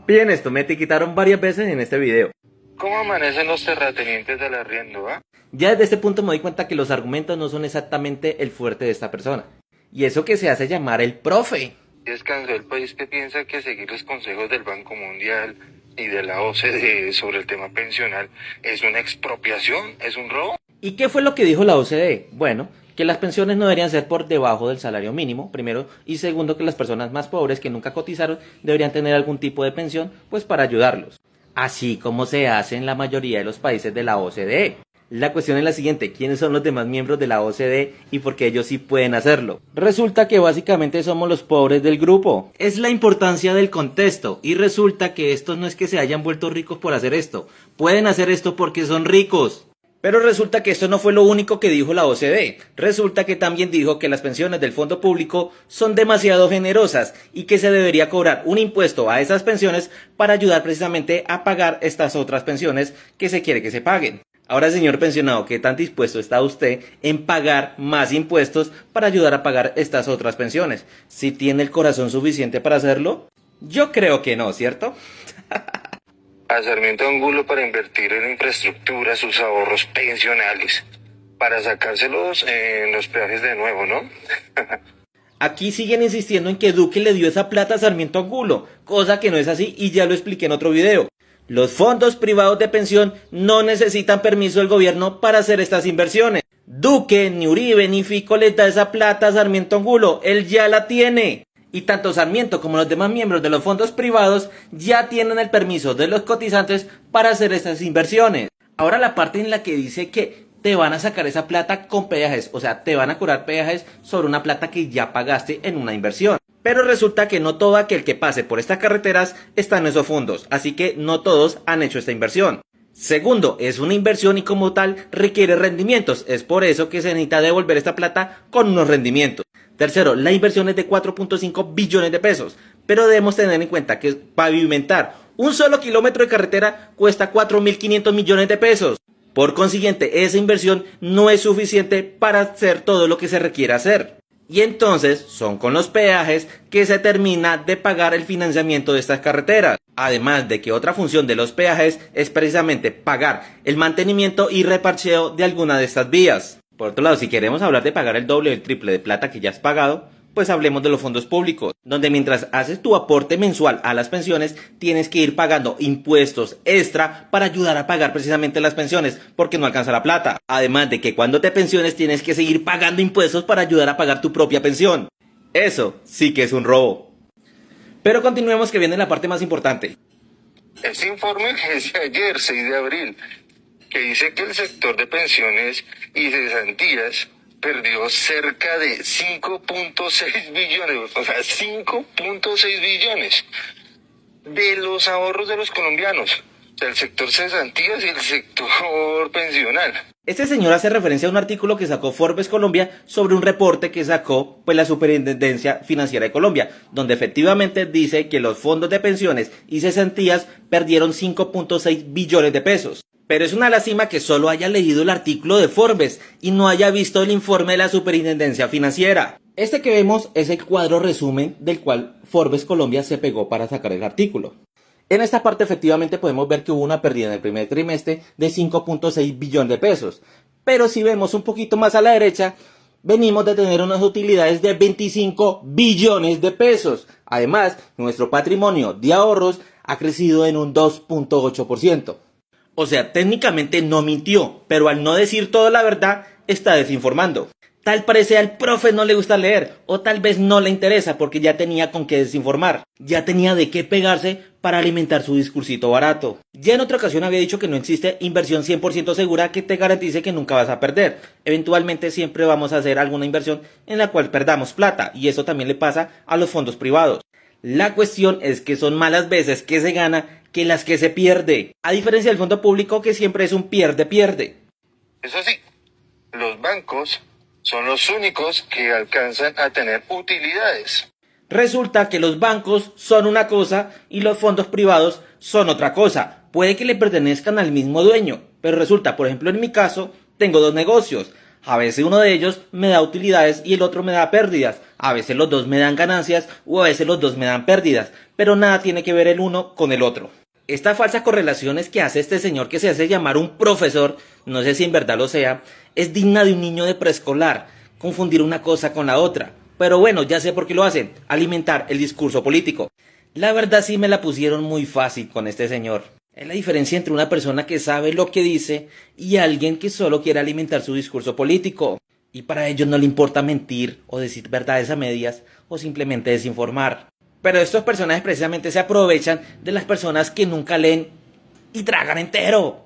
Bien, esto me etiquetaron varias veces en este video. ¿Cómo amanecen los terratenientes del arriendo, ah? Ya desde este punto me doy cuenta que los argumentos no son exactamente el fuerte de esta persona. Y eso que se hace llamar el profe. Descansó el país que piensa que seguir los consejos del Banco Mundial y de la OCDE sobre el tema pensional es una expropiación, es un robo. ¿Y qué fue lo que dijo la OCDE? Bueno, que las pensiones no deberían ser por debajo del salario mínimo, primero, y segundo, que las personas más pobres que nunca cotizaron deberían tener algún tipo de pensión, pues para ayudarlos. Así como se hace en la mayoría de los países de la OCDE. La cuestión es la siguiente: ¿quiénes son los demás miembros de la OCDE y por qué ellos sí pueden hacerlo? Resulta que básicamente somos los pobres del grupo. Es la importancia del contexto, y resulta que estos no es que se hayan vuelto ricos por hacer esto. Pueden hacer esto porque son ricos. Pero resulta que esto no fue lo único que dijo la OCDE. Resulta que también dijo que las pensiones del fondo público son demasiado generosas y que se debería cobrar un impuesto a esas pensiones para ayudar precisamente a pagar estas otras pensiones que se quiere que se paguen. Ahora, señor pensionado, ¿qué tan dispuesto está usted en pagar más impuestos para ayudar a pagar estas otras pensiones? ¿Si tiene el corazón suficiente para hacerlo? Yo creo que no, ¿cierto? A Sarmiento Angulo para invertir en infraestructura sus ahorros pensionales, para sacárselos en los peajes de nuevo, ¿no? Aquí siguen insistiendo en que Duque le dio esa plata a Sarmiento Angulo, cosa que no es así y ya lo expliqué en otro video. Los fondos privados de pensión no necesitan permiso del gobierno para hacer estas inversiones. Duque, ni Uribe, ni Fico les da esa plata a Sarmiento Angulo, él ya la tiene. Y tanto Sarmiento como los demás miembros de los fondos privados ya tienen el permiso de los cotizantes para hacer estas inversiones. Ahora la parte en la que dice que te van a sacar esa plata con peajes, o sea, te van a cobrar peajes sobre una plata que ya pagaste en una inversión. Pero resulta que no todo aquel que pase por estas carreteras está en esos fondos, así que no todos han hecho esta inversión. Segundo, es una inversión y como tal requiere rendimientos, es por eso que se necesita devolver esta plata con unos rendimientos. Tercero, la inversión es de 4.5 billones de pesos, pero debemos tener en cuenta que pavimentar un solo kilómetro de carretera cuesta 4.500 millones de pesos. Por consiguiente, esa inversión no es suficiente para hacer todo lo que se requiere hacer. Y entonces son con los peajes que se termina de pagar el financiamiento de estas carreteras. Además de que otra función de los peajes es precisamente pagar el mantenimiento y reparcheo de alguna de estas vías. Por otro lado, si queremos hablar de pagar el doble o el triple de plata que ya has pagado, pues hablemos de los fondos públicos, donde mientras haces tu aporte mensual a las pensiones, tienes que ir pagando impuestos extra para ayudar a pagar precisamente las pensiones, porque no alcanza la plata. Además de que cuando te pensiones tienes que seguir pagando impuestos para ayudar a pagar tu propia pensión. Eso sí que es un robo. Pero continuemos, que viene la parte más importante. Este informe es de ayer, 6 de abril, que dice que el sector de pensiones y cesantías perdió cerca de 5.6 billones, o sea, 5.6 billones de los ahorros de los colombianos, o sea, el sector cesantías y el sector pensional. Este señor hace referencia a un artículo que sacó Forbes Colombia sobre un reporte que sacó la Superintendencia Financiera de Colombia, donde efectivamente dice que los fondos de pensiones y cesantías perdieron 5.6 billones de pesos. Pero es una lástima que solo haya leído el artículo de Forbes y no haya visto el informe de la Superintendencia Financiera. Este que vemos es el cuadro resumen del cual Forbes Colombia se pegó para sacar el artículo. En esta parte efectivamente podemos ver que hubo una pérdida en el primer trimestre de 5.6 billones de pesos. Pero si vemos un poquito más a la derecha, venimos de tener unas utilidades de 25 billones de pesos. Además, nuestro patrimonio de ahorros ha crecido en un 2.8%. O sea, técnicamente no mintió, pero al no decir toda la verdad, está desinformando. Tal parece al profe no le gusta leer, o tal vez no le interesa porque ya tenía con qué desinformar. Ya tenía de qué pegarse para alimentar su discursito barato. Ya en otra ocasión había dicho que no existe inversión 100% segura que te garantice que nunca vas a perder. Eventualmente siempre vamos a hacer alguna inversión en la cual perdamos plata, y eso también le pasa a los fondos privados. La cuestión es que son malas veces que se gana que las que se pierde, a diferencia del fondo público que siempre es un pierde-pierde. Eso sí, los bancos son los únicos que alcanzan a tener utilidades. Resulta que los bancos son una cosa y los fondos privados son otra cosa. Puede que le pertenezcan al mismo dueño, pero resulta, por ejemplo en mi caso, tengo dos negocios. A veces uno de ellos me da utilidades y el otro me da pérdidas. A veces los dos me dan ganancias o a veces los dos me dan pérdidas. Pero nada tiene que ver el uno con el otro. Estas falsas correlaciones que hace este señor que se hace llamar un profesor, no sé si en verdad lo sea, es digna de un niño de preescolar. Confundir una cosa con la otra. Pero bueno, ya sé por qué lo hacen. Alimentar el discurso político. La verdad sí me la pusieron muy fácil con este señor. Es la diferencia entre una persona que sabe lo que dice y alguien que solo quiere alimentar su discurso político. Y para ellos no le importa mentir o decir verdades a medias o simplemente desinformar. Pero estos personajes precisamente se aprovechan de las personas que nunca leen y tragan entero.